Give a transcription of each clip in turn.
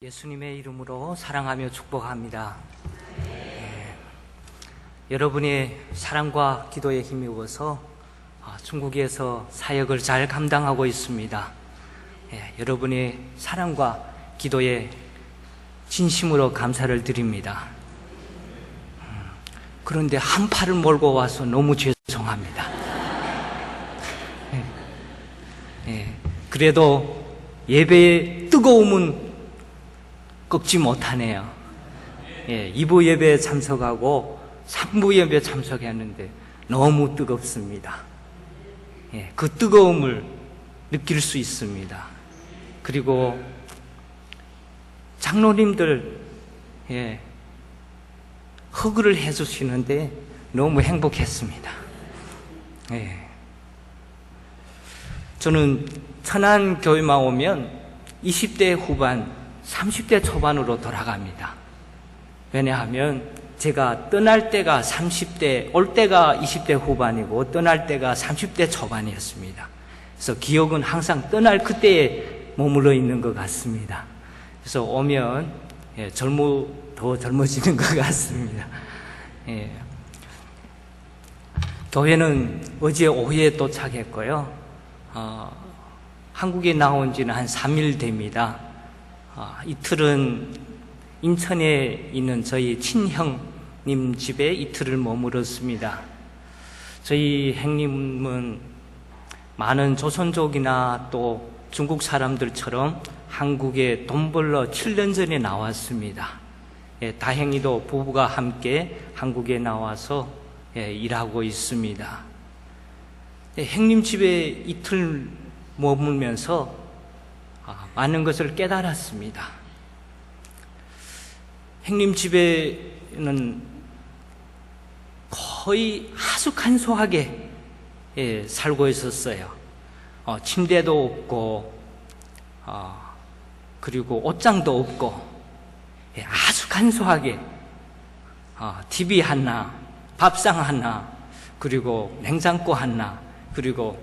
예수님의 이름으로 사랑하며 축복합니다. 여러분의 사랑과 기도에 힘입어서 중국에서 사역을 잘 감당하고 있습니다. 여러분의 사랑과 기도에 진심으로 감사를 드립니다. 그런데 한 팔을 몰고 와서 너무 죄송합니다. 그래도 예배의 뜨거움은 꺾지 못하네요. 2부 예배에 참석하고 3부 예배에 참석했는데 너무 뜨겁습니다. 그 뜨거움을 느낄 수 있습니다. 그리고 장로님들 허그를 해주시는데 너무 행복했습니다. 저는 천안교회만 오면 20대 후반 30대 초반으로 돌아갑니다. 왜냐하면 제가 떠날 때가 30대, 올 때가 20대 후반이고 떠날 때가 30대 초반이었습니다. 그래서 기억은 항상 떠날 그때에 머물러 있는 것 같습니다. 그래서 오면 더 젊어지는 것 같습니다. 교회는 어제 오후에 도착했고요. 한국에 나온 지는 한 3일 됩니다. 이틀은 인천에 있는 저희 친형님 집에 이틀을 머물렀습니다. 저희 형님은 많은 조선족이나 또 중국 사람들처럼 한국에 돈 벌러 7년 전에 나왔습니다. 다행히도 부부가 함께 한국에 나와서 일하고 있습니다. 형님 집에 이틀 머물면서 많은 것을 깨달았습니다. 형님 집에는 거의 아주 간소하게 살고 있었어요. 침대도 없고 그리고 옷장도 없고 아주 간소하게 TV 하나, 밥상 하나, 그리고 냉장고 하나, 그리고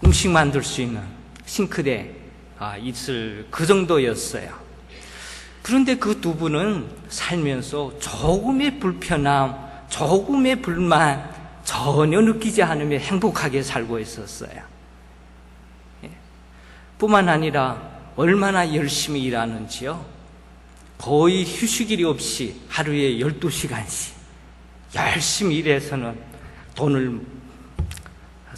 음식 만들 수 있는 싱크대 있을 그 정도였어요. 그런데 그 두 분은 살면서 조금의 불편함, 조금의 불만 전혀 느끼지 않으며 행복하게 살고 있었어요. 뿐만 아니라 얼마나 열심히 일하는지요. 거의 휴식일이 없이 하루에 12시간씩 열심히 일해서는 돈을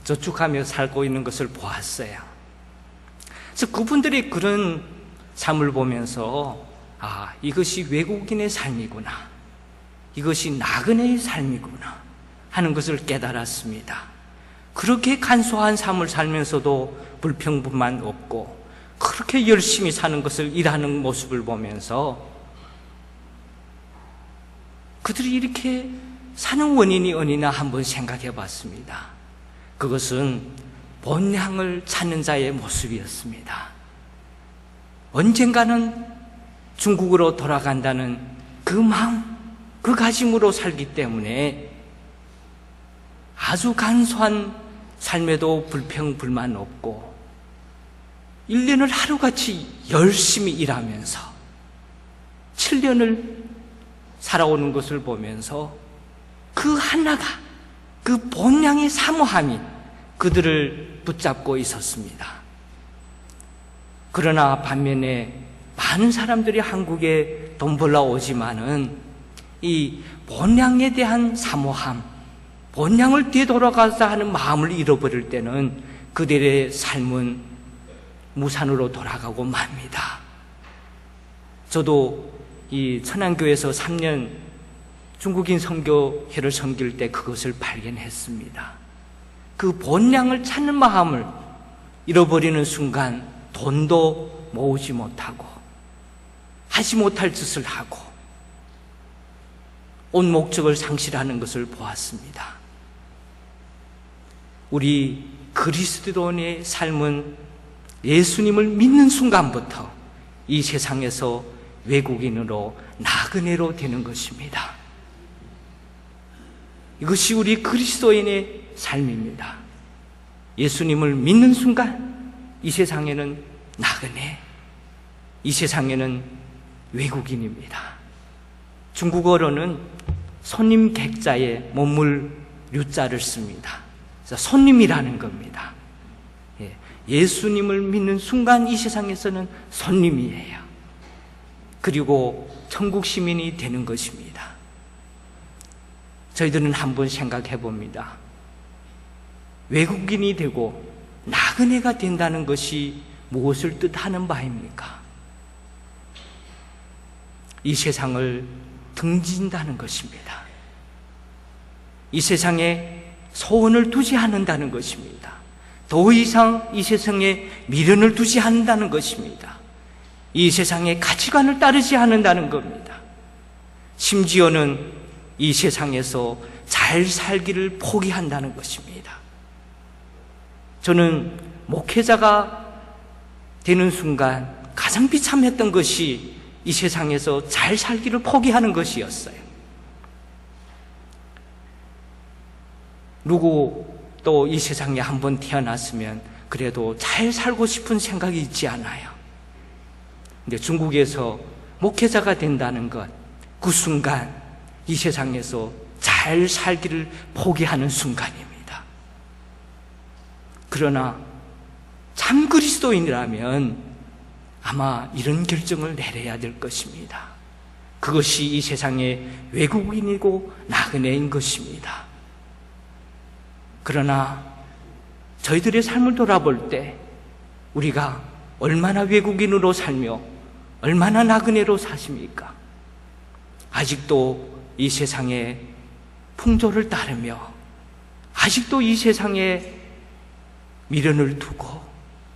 저축하며 살고 있는 것을 보았어요. 그래서 그분들이 그런 삶을 보면서 이것이 외국인의 삶이구나, 이것이 나그네의 삶이구나 하는 것을 깨달았습니다. 그렇게 간소한 삶을 살면서도 불평불만 없고 그렇게 열심히 사는 것을 일하는 모습을 보면서 그들이 이렇게 사는 원인이 어디나 한번 생각해 봤습니다. 그것은 본향을 찾는 자의 모습이었습니다. 언젠가는 중국으로 돌아간다는 그 마음, 그 가짐으로 살기 때문에 아주 간소한 삶에도 불평불만 없고 1년을 하루같이 열심히 일하면서 7년을 살아오는 것을 보면서 그 하나가, 그 본향의 사모함이 그들을 붙잡고 있었습니다. 그러나 반면에 많은 사람들이 한국에 돈 벌러 오지만은 이 본향에 대한 사모함, 본향을 되돌아가자 하는 마음을 잃어버릴 때는 그들의 삶은 무산으로 돌아가고 맙니다. 저도 이 천안교회에서 3년 중국인 선교회를 섬길 때 그것을 발견했습니다. 그 본향을 찾는 마음을 잃어버리는 순간 돈도 모으지 못하고 하지 못할 짓을 하고 온 목적을 상실하는 것을 보았습니다. 우리 그리스도인의 삶은 예수님을 믿는 순간부터 이 세상에서 외국인으로 나그네로 되는 것입니다. 이것이 우리 그리스도인의 삶입니다. 예수님을 믿는 순간 이 세상에는 나그네, 이 세상에는 외국인입니다. 중국어로는 손님 객자에 몸물 류자를 씁니다. 그래서 손님이라는 겁니다. 예수님을 믿는 순간 이 세상에서는 손님이에요. 그리고 천국 시민이 되는 것입니다. 저희들은 한번 생각해 봅니다. 외국인이 되고 나그네가 된다는 것이 무엇을 뜻하는 바입니까? 이 세상을 등진다는 것입니다. 이 세상에 소원을 두지 않는다는 것입니다. 더 이상 이 세상에 미련을 두지 않는다는 것입니다. 이 세상의 가치관을 따르지 않는다는 겁니다. 심지어는 이 세상에서 잘 살기를 포기한다는 것입니다. 저는 목회자가 되는 순간 가장 비참했던 것이 이 세상에서 잘 살기를 포기하는 것이었어요. 누구 또 이 세상에 한번 태어났으면 그래도 잘 살고 싶은 생각이 있지 않아요. 근데 중국에서 목회자가 된다는 것, 그 순간 이 세상에서 잘 살기를 포기하는 순간입니다. 그러나 참 그리스도인이라면 아마 이런 결정을 내려야 될 것입니다. 그것이 이 세상의 외국인이고 나그네인 것입니다. 그러나 저희들의 삶을 돌아볼 때 우리가 얼마나 외국인으로 살며 얼마나 나그네로 사십니까? 아직도 이 세상의 풍조를 따르며 아직도 이 세상에 미련을 두고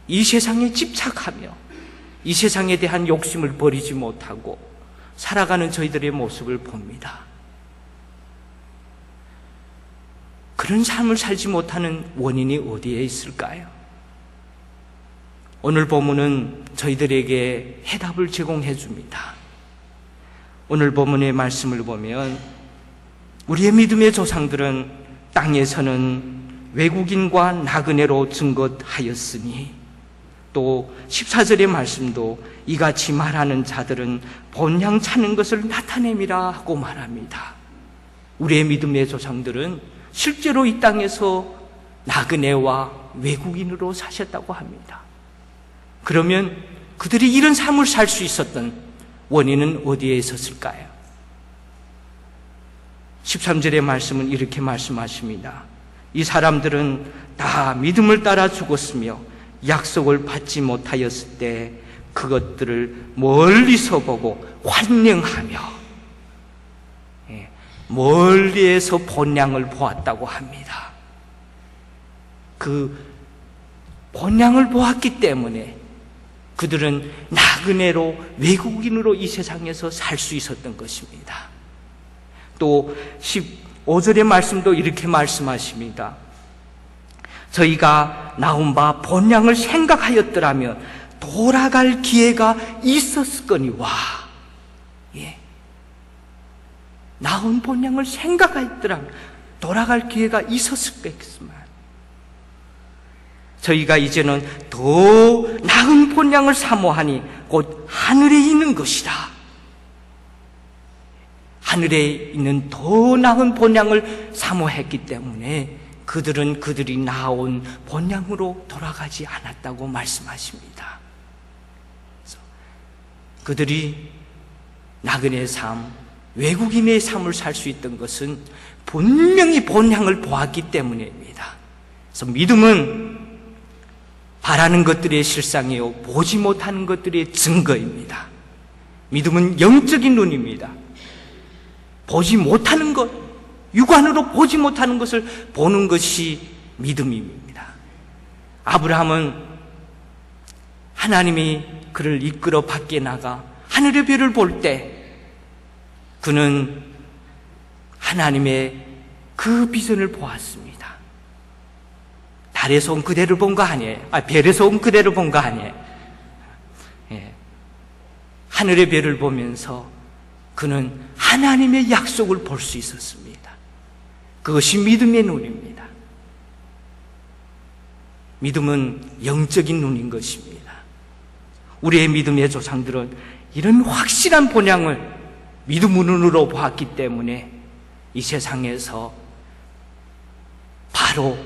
이 세상에 집착하며 이 세상에 대한 욕심을 버리지 못하고 살아가는 저희들의 모습을 봅니다. 그런 삶을 살지 못하는 원인이 어디에 있을까요? 오늘 본문은 저희들에게 해답을 제공해 줍니다. 오늘 본문의 말씀을 보면 우리의 믿음의 조상들은 땅에서는 외국인과 나그네로 증거하였으니 또 14절의 말씀도 이같이 말하는 자들은 본향 찾는 것을 나타냄이라 하고 말합니다. 우리의 믿음의 조상들은 실제로 이 땅에서 나그네와 외국인으로 사셨다고 합니다. 그러면 그들이 이런 삶을 살 수 있었던 원인은 어디에 있었을까요? 13절의 말씀은 이렇게 말씀하십니다. 이 사람들은 다 믿음을 따라 죽었으며 약속을 받지 못하였을 때 그것들을 멀리서 보고 환영하며 멀리에서 본향을 보았다고 합니다. 그 본향을 보았기 때문에 그들은 나그네로 외국인으로 이 세상에서 살 수 있었던 것입니다. 또 15절의 말씀도 이렇게 말씀하십니다. 저희가 나온 바 본향을 생각하였더라면 돌아갈 기회가 있었거니와 나온 본향을 생각하였더라면 돌아갈 기회가 있었겠지만 저희가 이제는 더 나은 본향을 사모하니 곧 하늘에 있는 것이다. 하늘에 있는 더 나은 본향을 사모했기 때문에 그들은 그들이 나온 본향으로 돌아가지 않았다고 말씀하십니다. 그들이 나그네의 삶, 외국인의 삶을 살 수 있던 것은 분명히 본향을 보았기 때문입니다. 그래서 믿음은 바라는 것들의 실상이요 보지 못하는 것들의 증거입니다. 믿음은 영적인 눈입니다. 보지 못하는 것, 육안으로 보지 못하는 것을 보는 것이 믿음입니다. 아브라함은 하나님이 그를 이끌어 밖에 나가 하늘의 별을 볼 때 그는 하나님의 그 비전을 보았습니다. 달에서 온 그대를 본 거 아니에요. 별에서 온 그대를 본 거 아니에요. 하늘의 별을 보면서 그는 하나님의 약속을 볼 수 있었습니다. 그것이 믿음의 눈입니다. 믿음은 영적인 눈인 것입니다. 우리의 믿음의 조상들은 이런 확실한 본향을 믿음으로 보았기 때문에 이 세상에서 바로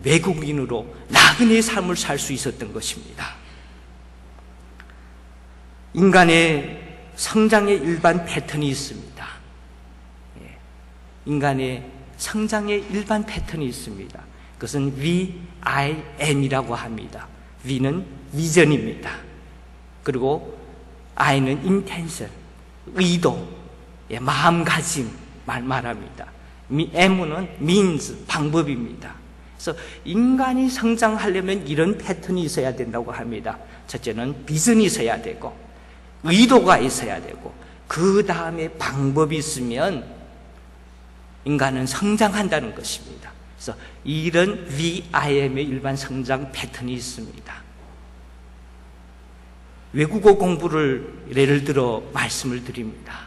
외국인으로 나그네의 삶을 살 수 있었던 것입니다. 인간의 성장의 일반 패턴이 있습니다. 인간의 성장의 일반 패턴이 있습니다. 그것은 VIM이라고 합니다. V는 비전입니다. 그리고 I는 intention, 의도, 마음가짐 말합니다. M은 means, 방법입니다. 그래서 인간이 성장하려면 이런 패턴이 있어야 된다고 합니다. 첫째는 비전이 있어야 되고 의도가 있어야 되고 그 다음에 방법이 있으면 인간은 성장한다는 것입니다. 그래서 이런 VIM의 일반 성장 패턴이 있습니다. 외국어 공부를 예를 들어 말씀을 드립니다.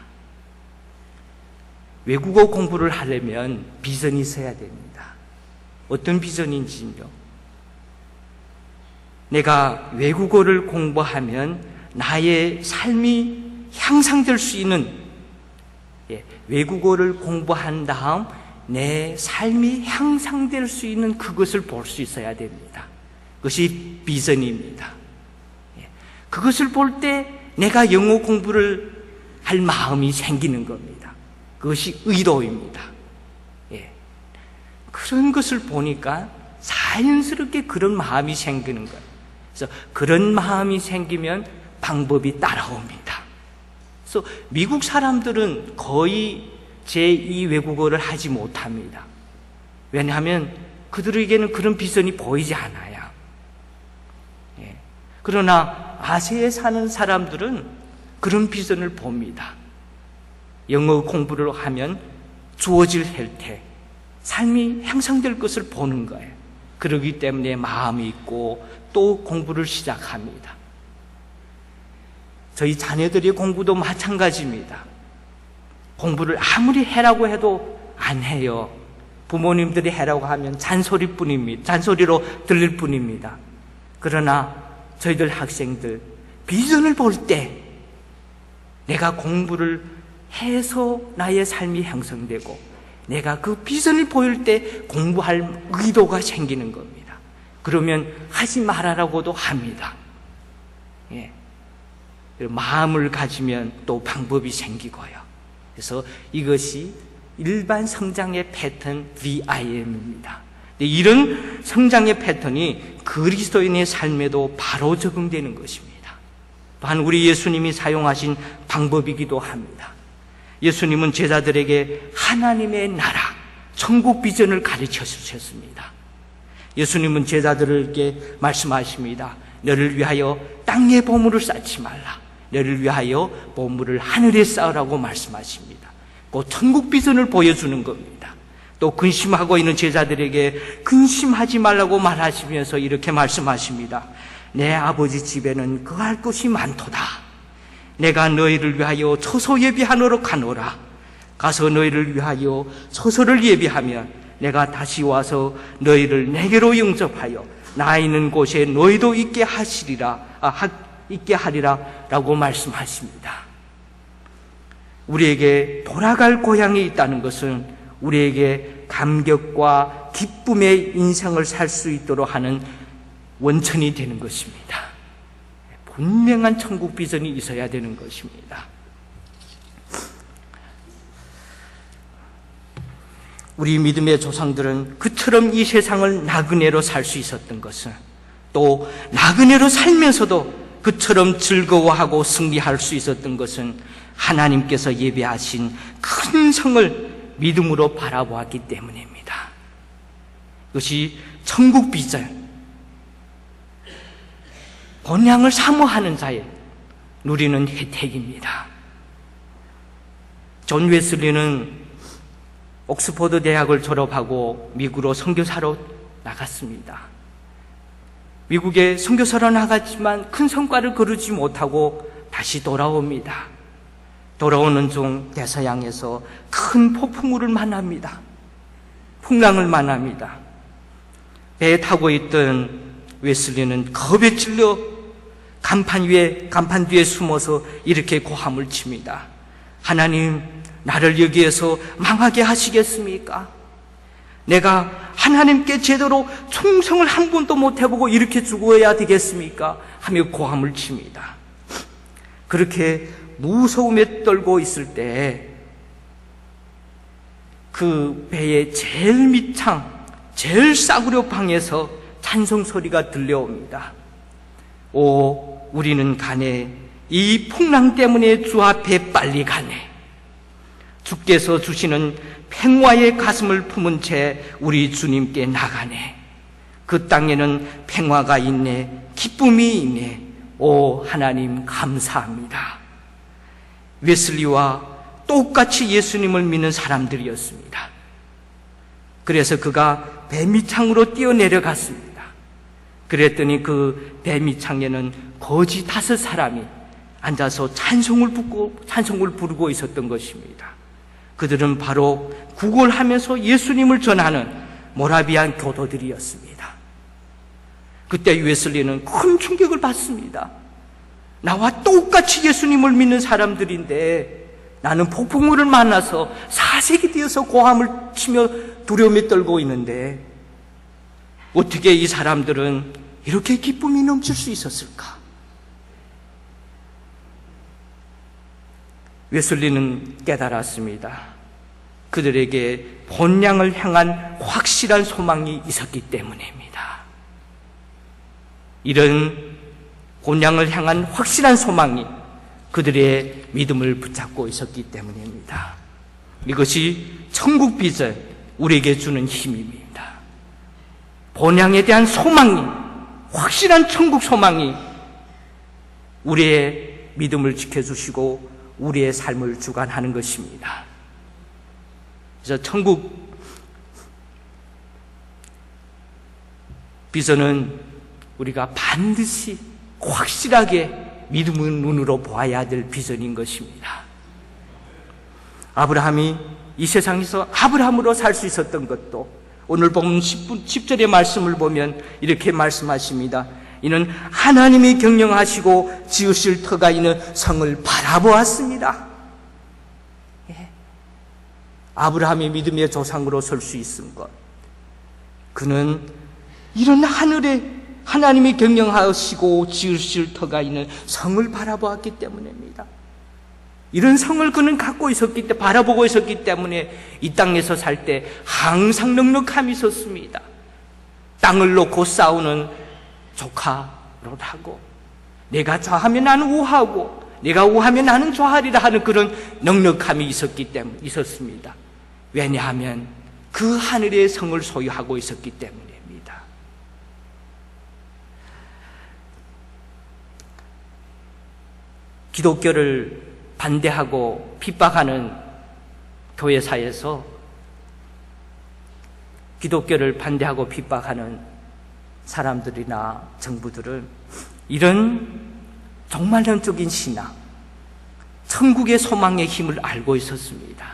외국어 공부를 하려면 비전이 있어야 됩니다. 어떤 비전인지요? 내가 외국어를 공부하면 나의 삶이 향상될 수 있는, 외국어를 공부한 다음 내 삶이 향상될 수 있는 그것을 볼 수 있어야 됩니다. 그것이 비전입니다. 그것을 볼 때 내가 영어 공부를 할 마음이 생기는 겁니다. 그것이 의도입니다. 그런 것을 보니까 자연스럽게 그런 마음이 생기는 거예요. 그래서 그런 마음이 생기면 방법이 따라옵니다. 그래서 미국 사람들은 거의 제2 외국어를 하지 못합니다. 왜냐하면 그들에게는 그런 비전이 보이지 않아요. 그러나 아시아에 사는 사람들은 그런 비전을 봅니다. 영어 공부를 하면 주어질 혜택, 삶이 향상될 것을 보는 거예요. 그러기 때문에 마음이 있고 또 공부를 시작합니다. 저희 자녀들의 공부도 마찬가지입니다. 공부를 아무리 해라고 해도 안 해요. 부모님들이 해라고 하면 잔소리뿐입니다. 잔소리로 들릴 뿐입니다. 그러나 저희들 학생들 비전을 볼 때 내가 공부를 해서 나의 삶이 형성되고 내가 그 비전을 보일 때 공부할 의도가 생기는 겁니다. 그러면 하지 말아라고도 합니다. 마음을 가지면 또 방법이 생기고요. 그래서 이것이 일반 성장의 패턴 VIM입니다. 이런 성장의 패턴이 그리스도인의 삶에도 바로 적용되는 것입니다. 또한 우리 예수님이 사용하신 방법이기도 합니다. 예수님은 제자들에게 하나님의 나라, 천국 비전을 가르쳐 주셨습니다. 예수님은 제자들에게 말씀하십니다. 너를 위하여 땅에 보물을 쌓지 말라. 너를 위하여 보물을 하늘에 쌓으라고 말씀하십니다. 그 천국 비전을 보여주는 겁니다. 또 근심하고 있는 제자들에게 근심하지 말라고 말하시면서 이렇게 말씀하십니다. 내 아버지 집에는 거할 것이 많도다. 내가 너희를 위하여 처소 예비하노러 가노라. 가서 너희를 위하여 처소를 예비하면 내가 다시 와서 너희를 내게로 영접하여 나 있는 곳에 너희도 있게 하리라 라고 말씀하십니다. 우리에게 돌아갈 고향이 있다는 것은 우리에게 감격과 기쁨의 인생을 살 수 있도록 하는 원천이 되는 것입니다. 분명한 천국 비전이 있어야 되는 것입니다. 우리 믿음의 조상들은 그처럼 이 세상을 나그네로 살 수 있었던 것은, 또 나그네로 살면서도 그처럼 즐거워하고 승리할 수 있었던 것은 하나님께서 예비하신 큰 성을 믿음으로 바라보았기 때문입니다. 이것이 천국 비전, 본향을 사모하는 자에 누리는 혜택입니다. 존 웨슬리는 옥스퍼드 대학을 졸업하고 미국으로 선교사로 나갔습니다. 미국에 선교사로 나갔지만 큰 성과를 거두지 못하고 다시 돌아옵니다. 돌아오는 중 대서양에서 큰 폭풍우를 만납니다. 풍랑을 만납니다. 배에 타고 있던 웨슬리는 겁에 질려 간판 뒤에 숨어서 이렇게 고함을 칩니다. 하나님, 나를 여기에서 망하게 하시겠습니까? 내가 하나님께 제대로 충성을 한 번도 못 해보고 이렇게 죽어야 되겠습니까? 하며 고함을 칩니다. 그렇게 무서움에 떨고 있을 때 그 배의 제일 밑창, 제일 싸구려 방에서 찬송 소리가 들려옵니다. 오, 우리는 가네. 이 풍랑 때문에 주 앞에 빨리 가네. 주께서 주시는 평화의 가슴을 품은 채 우리 주님께 나가네. 그 땅에는 평화가 있네. 기쁨이 있네. 오, 하나님 감사합니다. 웨슬리와 똑같이 예수님을 믿는 사람들이었습니다. 그래서 그가 배 밑창으로 뛰어내려갔습니다. 그랬더니 그 배 밑창에는 거지 5사람이 앉아서 찬송을 부르고 있었던 것입니다. 그들은 바로 구걸하면서 예수님을 전하는 모라비안 교도들이었습니다. 그때 웨슬리는 큰 충격을 받습니다. 나와 똑같이 예수님을 믿는 사람들인데 나는 폭풍우를 만나서 사색이 되어서 고함을 치며 두려움에 떨고 있는데 어떻게 이 사람들은 이렇게 기쁨이 넘칠 수 있었을까? 웨슬리는 깨달았습니다. 그들에게 본향을 향한 확실한 소망이 있었기 때문입니다. 이런 본향을 향한 확실한 소망이 그들의 믿음을 붙잡고 있었기 때문입니다. 이것이 천국 비전, 우리에게 주는 힘입니다. 본향에 대한 소망이, 확실한 천국 소망이 우리의 믿음을 지켜주시고 우리의 삶을 주관하는 것입니다. 그래서 천국 비전은 우리가 반드시 확실하게 믿음의 눈으로 보아야 될 비전인 것입니다. 아브라함이 이 세상에서 아브라함으로 살 수 있었던 것도 오늘 보면 10절의 말씀을 보면 이렇게 말씀하십니다. 이는 하나님이 경영하시고 지으실 터가 있는 성을 바라보았습니다. 아브라함이 믿음의 조상으로 설 수 있은 것, 그는 이런 하늘에 하나님이 경영하시고 지으실 터가 있는 성을 바라보았기 때문입니다. 이런 성을 그는 갖고 있었기 때문에, 바라보고 있었기 때문에 이 땅에서 살 때 항상 넉넉함이 있었습니다. 땅을 놓고 싸우는 조카로 하고, 내가 좌하면 나는 우하고 내가 우하면 나는 좌하리라 하는 그런 넉넉함이 있었습니다. 왜냐하면 그 하늘의 성을 소유하고 있었기 때문입니다. 기독교를 반대하고 핍박하는 교회사에서 기독교를 반대하고 핍박하는 사람들이나 정부들은 이런 종말론적인 신앙, 천국의 소망의 힘을 알고 있었습니다.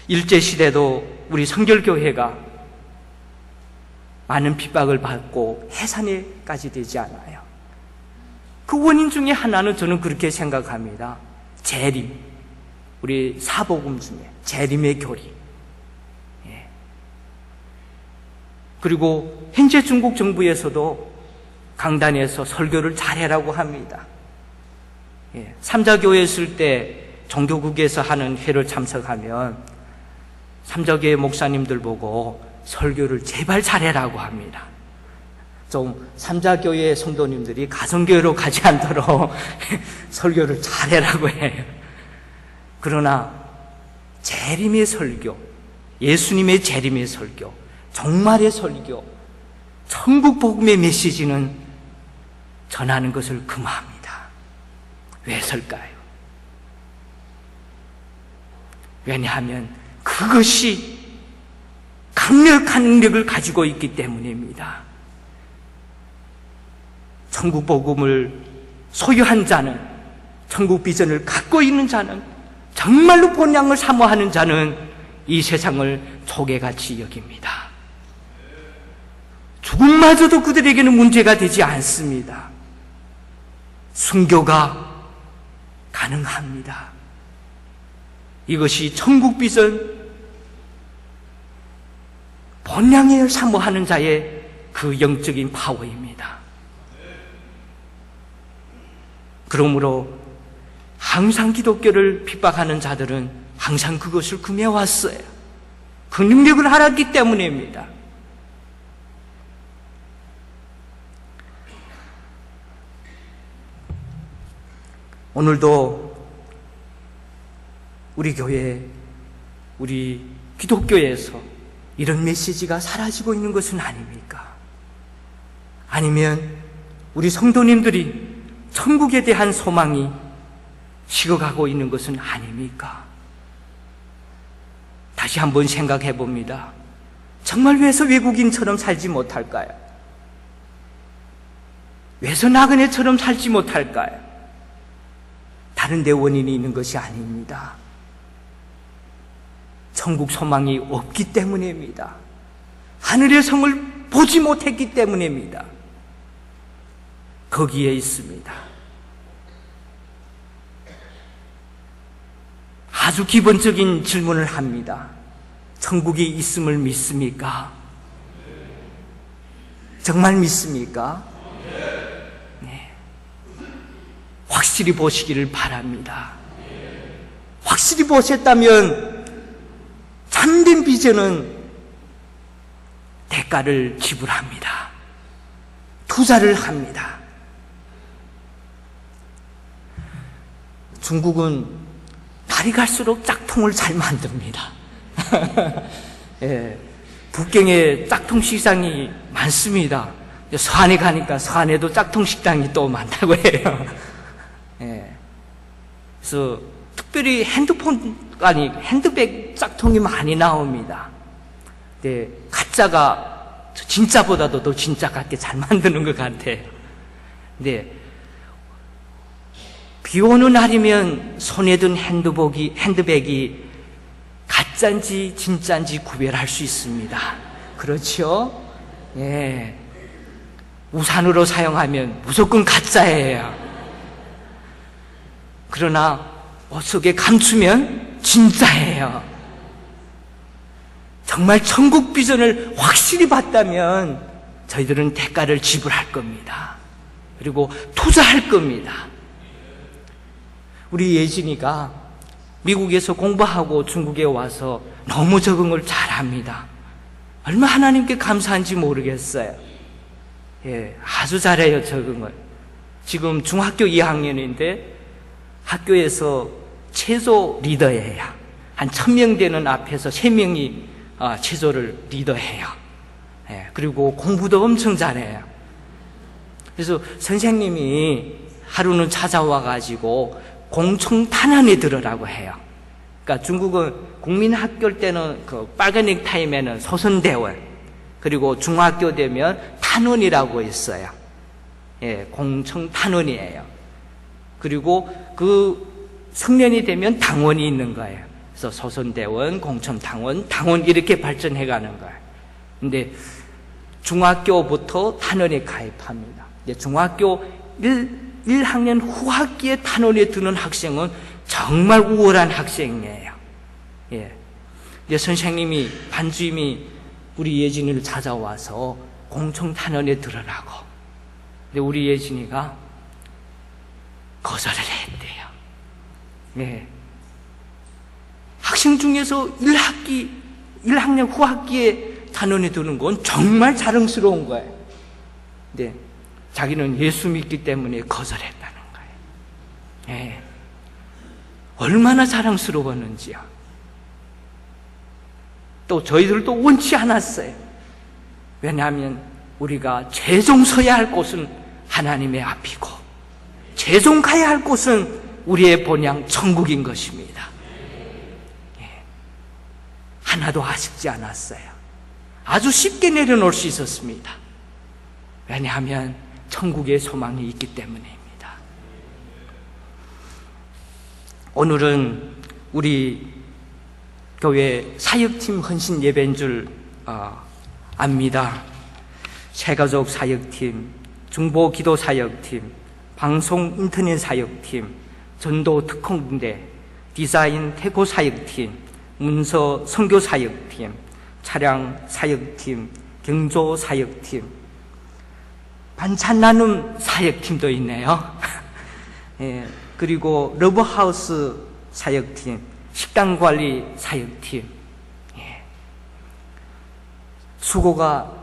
일제시대도 우리 성결교회가 많은 핍박을 받고 해산에까지 되지 않아요. 그 원인 중에 하나는 저는 그렇게 생각합니다. 재림, 우리 사복음 중에 재림의 교리. 그리고 현재 중국 정부에서도 강단에서 설교를 잘해라고 합니다. 삼자교회 있을 때 종교국에서 하는 회를 참석하면 삼자교회 목사님들 보고 설교를 제발 잘해라고 합니다. 좀 삼자교회 성도님들이 가정교회로 가지 않도록 설교를 잘해라고 해요. 그러나 재림의 설교, 예수님의 재림의 설교, 종말의 설교, 천국 복음의 메시지는 전하는 것을 금하합니다. 왜설까요? 왜냐하면 그것이 강력한 능력을 가지고 있기 때문입니다. 천국 복음을 소유한 자는, 천국 비전을 갖고 있는 자는, 정말로 본향을 사모하는 자는 이 세상을 조개같이 여깁니다. 죽음마저도 그들에게는 문제가 되지 않습니다. 순교가 가능합니다. 이것이 천국 비전 본향을 사모하는 자의 그 영적인 파워입니다. 그러므로 항상 기독교를 핍박하는 자들은 항상 그것을 금해왔어요. 그 능력을 알았기 때문입니다. 오늘도 우리 교회, 우리 기독교에서 이런 메시지가 사라지고 있는 것은 아닙니까? 아니면 우리 성도님들이 천국에 대한 소망이 식어가고 있는 것은 아닙니까? 다시 한번 생각해 봅니다. 정말 왜서 외국인처럼 살지 못할까요? 왜서 나그네처럼 살지 못할까요? 다른 데 원인이 있는 것이 아닙니다. 천국 소망이 없기 때문입니다. 하늘의 성을 보지 못했기 때문입니다. 거기에 있습니다. 아주 기본적인 질문을 합니다. 천국이 있음을 믿습니까? 정말 믿습니까? 네. 확실히 보시기를 바랍니다. 확실히 보셨다면 참된 비전은 대가를 지불합니다. 투자를 합니다. 중국은 날이 갈수록 짝퉁을 잘 만듭니다. 예, 북경에 짝퉁 시장이 많습니다. 서안에 가니까 서안에도 짝퉁 식당이 또 많다고 해요. 예, 그래서 특별히 핸드백 짝퉁이 많이 나옵니다. 근데 가짜가 진짜보다도 더 진짜 같게 잘 만드는 것 같아요. 근데 비 오는 날이면 손에 든 핸드백이 가짜인지 진짜인지 구별할 수 있습니다. 그렇죠? 예. 우산으로 사용하면 무조건 가짜예요. 그러나 옷 속에 감추면 진짜예요. 정말 천국 비전을 확실히 봤다면 저희들은 대가를 지불할 겁니다. 그리고 투자할 겁니다. 우리 예진이가 미국에서 공부하고 중국에 와서 너무 적응을 잘합니다. 얼마나 하나님께 감사한지 모르겠어요. 예, 아주 잘해요, 적응을. 지금 중학교 2학년인데 학교에서 체조 리더예요. 한 1000명 되는 앞에서 3명이 체조를 리더해요. 예, 그리고 공부도 엄청 잘해요. 그래서 선생님이 하루는 찾아와 가지고 공청탄원에 들으라고 해요. 그러니까 중국은 국민학교 때는 그 빨간 넥타이 매는 소선대원, 그리고 중학교 되면 탄원이라고 있어요. 예, 공청탄원이에요. 그리고 그 성년이 되면 당원이 있는 거예요. 그래서 소선대원, 공청당원, 당원 이렇게 발전해 가는 거예요. 근데 중학교부터 탄원에 가입합니다. 중학교 1학년 후학기에 탄원에 드는 학생은 정말 우월한 학생이에요. 예. 근데 선생님이, 반주임이 우리 예진이를 찾아와서 공청탄원에 들으라고. 근데 우리 예진이가 거절을 했대요. 예. 학생 중에서 1학년 후학기에 탄원에 드는 건 정말 자랑스러운 거예요. 근데 자기는 예수 믿기 때문에 거절했다는 거예요. 예. 얼마나 자랑스러웠는지요. 또 저희들도 원치 않았어요. 왜냐하면 우리가 최종 서야 할 곳은 하나님의 앞이고 최종 가야 할 곳은 우리의 본향 천국인 것입니다. 예. 하나도 아쉽지 않았어요. 아주 쉽게 내려놓을 수 있었습니다. 왜냐하면 천국의 소망이 있기 때문입니다. 오늘은 우리 교회 사역팀 헌신 예배인 줄 압니다. 새가족 사역팀, 중보 기도 사역팀, 방송 인터넷 사역팀, 전도 특공대, 디자인 태고 사역팀, 문서 선교 사역팀, 차량 사역팀, 경조 사역팀, 반찬 나눔 사역팀도 있네요. 예, 그리고 러브하우스 사역팀, 식당관리 사역팀. 예. 수고가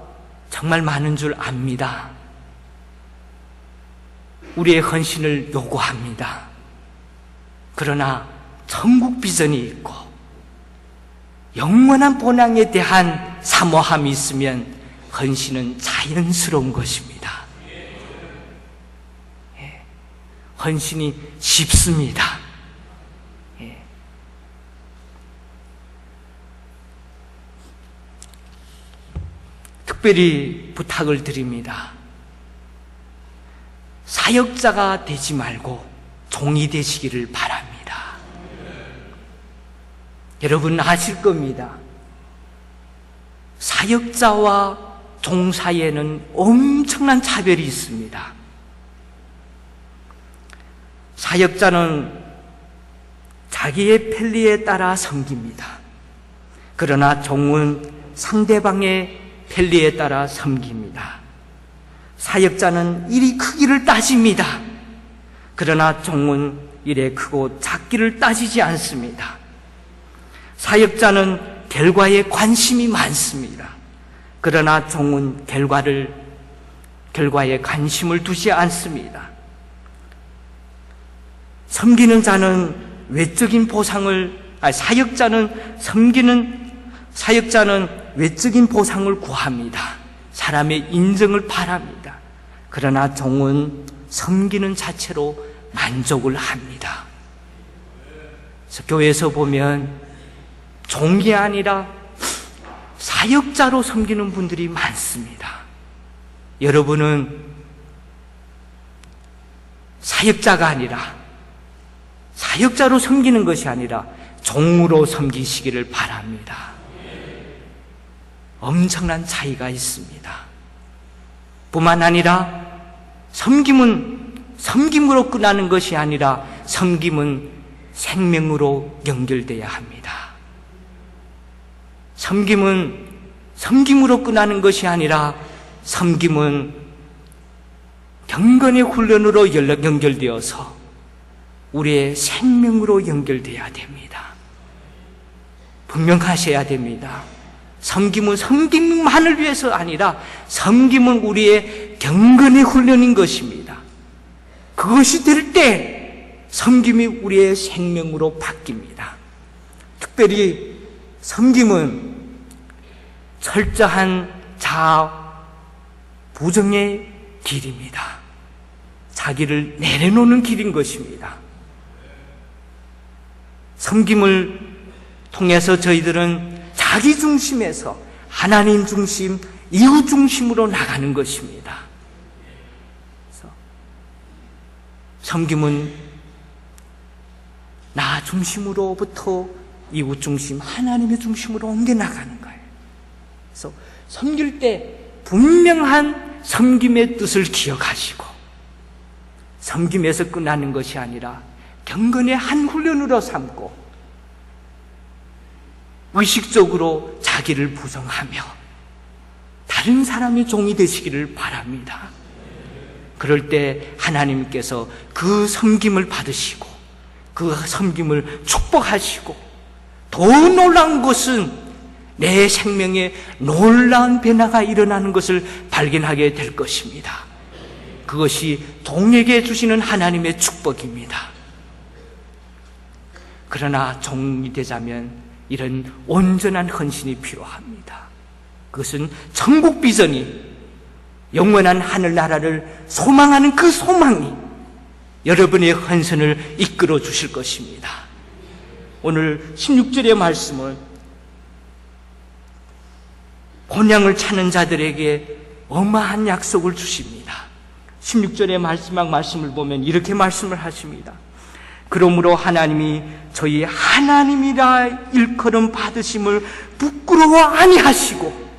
정말 많은 줄 압니다. 우리의 헌신을 요구합니다. 그러나 천국 비전이 있고 영원한 본향에 대한 사모함이 있으면 헌신은 자연스러운 것입니다. 예. 헌신이 쉽습니다. 예. 특별히 부탁을 드립니다. 사역자가 되지 말고 종이 되시기를 바랍니다. 여러분 아실 겁니다. 사역자와 종 사이에는 엄청난 차별이 있습니다. 사역자는 자기의 편리에 따라 섬깁니다. 그러나 종은 상대방의 편리에 따라 섬깁니다. 사역자는 일이 크기를 따집니다. 그러나 종은 일의 크고 작기를 따지지 않습니다. 사역자는 결과에 관심이 많습니다. 그러나 종은 결과에 관심을 두지 않습니다. 섬기는 자는 외적인 보상을, 사역자는 외적인 보상을 구합니다. 사람의 인정을 바랍니다. 그러나 종은 섬기는 자체로 만족을 합니다. 그래서 교회에서 보면 종이 아니라 사역자로 섬기는 분들이 많습니다. 여러분은 사역자가 아니라, 사역자로 섬기는 것이 아니라 종으로 섬기시기를 바랍니다. 엄청난 차이가 있습니다. 뿐만 아니라 섬김으로 끝나는 것이 아니라 섬김은 생명으로 연결되어야 합니다. 섬김은 섬김으로 끝나는 것이 아니라 섬김은 경건의 훈련으로 연결되어서 우리의 생명으로 연결되어야 됩니다. 분명하셔야 됩니다. 섬김은 섬김만을 위해서 아니라 섬김은 우리의 경건의 훈련인 것입니다. 그것이 될 때 섬김이 우리의 생명으로 바뀝니다. 특별히 섬김은 철저한 자아 부정의 길입니다. 자기를 내려놓는 길인 것입니다. 섬김을 통해서 저희들은 자기 중심에서 하나님 중심, 이웃 중심으로 나가는 것입니다. 그래서 섬김은 나 중심으로부터 이웃 중심, 하나님의 중심으로 옮겨 나가는 거예요. 그래서 섬길 때 분명한 섬김의 뜻을 기억하시고 섬김에서 끝나는 것이 아니라 경건의 한 훈련으로 삼고 의식적으로 자기를 부정하며 다른 사람의 종이 되시기를 바랍니다. 그럴 때 하나님께서 그 섬김을 받으시고 그 섬김을 축복하시고 더 놀라운 것은 내 생명에 놀라운 변화가 일어나는 것을 발견하게 될 것입니다. 그것이 종에게 주시는 하나님의 축복입니다. 그러나 종이 되자면 이런 온전한 헌신이 필요합니다. 그것은 천국 비전이, 영원한 하늘나라를 소망하는 그 소망이 여러분의 헌신을 이끌어 주실 것입니다. 오늘 16절의 말씀은 본향을 찾는 자들에게 어마한 약속을 주십니다. 16절의 마지막 말씀을 보면 이렇게 말씀을 하십니다. 그러므로 하나님이 저희 하나님이라 일컬음 받으심을 부끄러워 아니하시고,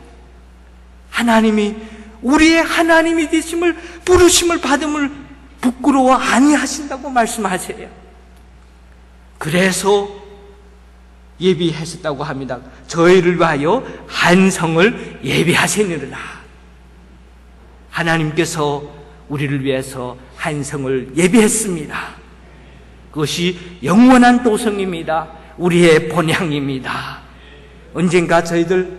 하나님이 우리의 하나님이 되심을, 부르심을 받음을 부끄러워 아니하신다고 말씀하세요. 그래서 예비하셨다고 합니다. 저희를 위하여 한성을 예비하시느니라. 하나님께서 우리를 위해서 한성을 예비했습니다. 그것이 영원한 도성입니다. 우리의 본향입니다. 언젠가 저희들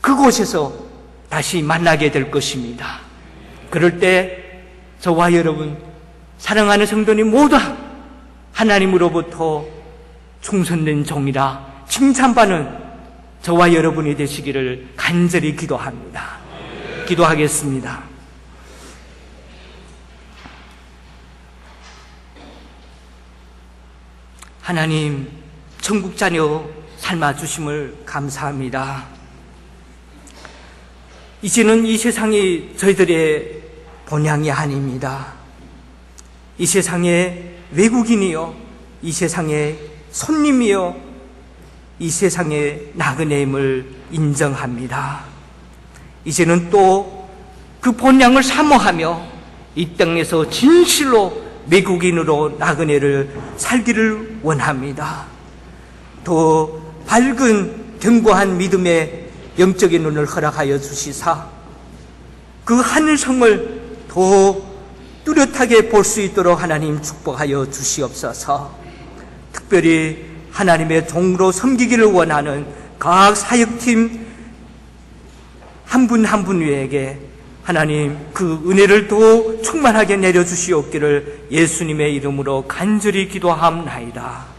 그곳에서 다시 만나게 될 것입니다. 그럴 때 저와 여러분, 사랑하는 성도님 모두 하나님으로부터 충성된 종이라 칭찬받는 저와 여러분이 되시기를 간절히 기도합니다. 기도하겠습니다. 하나님, 천국 자녀 삶아주심을 감사합니다. 이제는 이 세상이 저희들의 본향이 아닙니다. 이 세상의 외국인이요, 이 세상의 손님이요, 이 세상의 나그네임을 인정합니다. 이제는 또 그 본향을 사모하며 이 땅에서 진실로 외국인으로 나그네를 살기를 원합니다. 더 밝은 견고한 믿음의 영적인 눈을 허락하여 주시사 그 하늘성을 더 뚜렷하게 볼 수 있도록 하나님 축복하여 주시옵소서. 특별히 하나님의 종으로 섬기기를 원하는 각 사역팀 한 분 한 분 위에게 하나님 그 은혜를 더 충만하게 내려주시옵기를 예수님의 이름으로 간절히 기도하옵나이다.